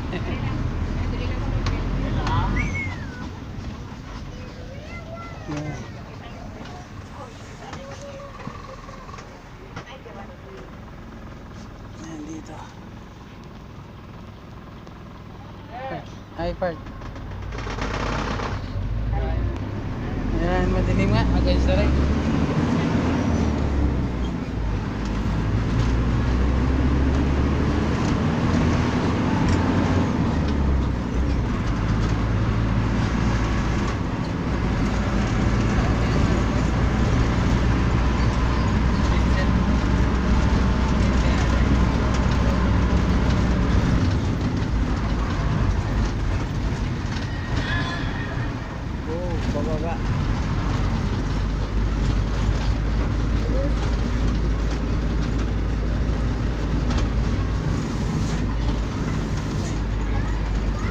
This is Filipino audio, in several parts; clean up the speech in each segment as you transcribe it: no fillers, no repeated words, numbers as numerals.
Ayan dito. Hi, Park. Ayan, madilim nga. Against the rain. Pababa.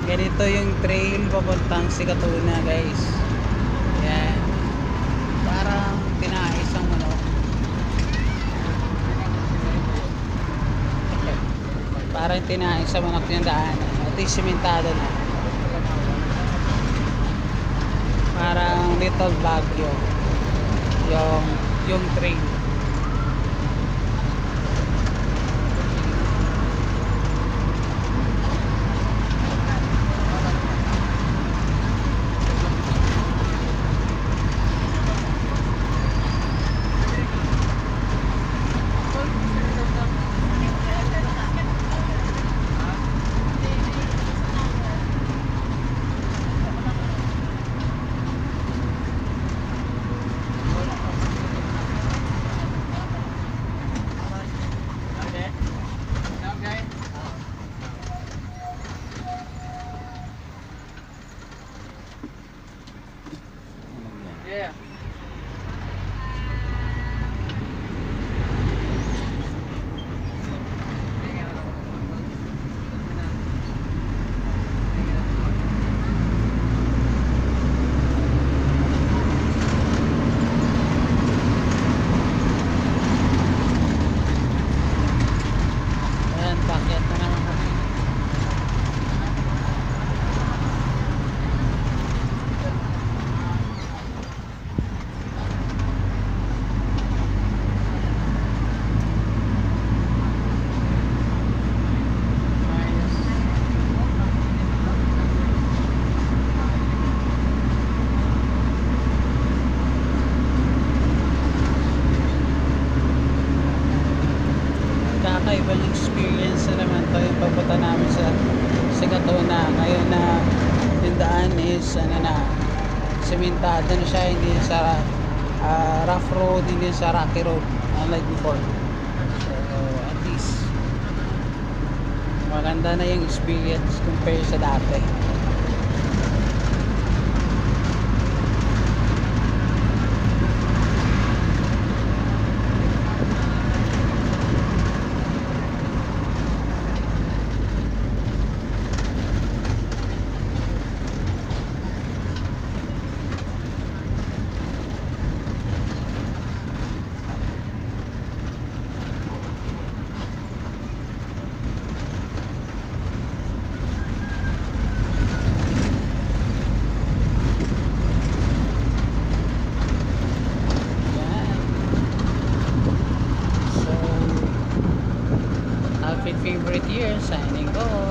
Ganito yung trail papuntang Sikatuna, guys. Yan. Parang tinais ang manok. Parang tinais sa manok yung daan. At least simentado na. Parang Little Baguio yung train. Yeah. Ayan, pakyat na naman kami. Kakaibang experience na naman to yung papunta namin sa Sikatuna. Ngayon na yung daan is ano na, sementado na siya, hindi sa rough road, hindi sa rocky road unlike before. So at least maganda na yung experience compare sa dati. Favorite year, signing off.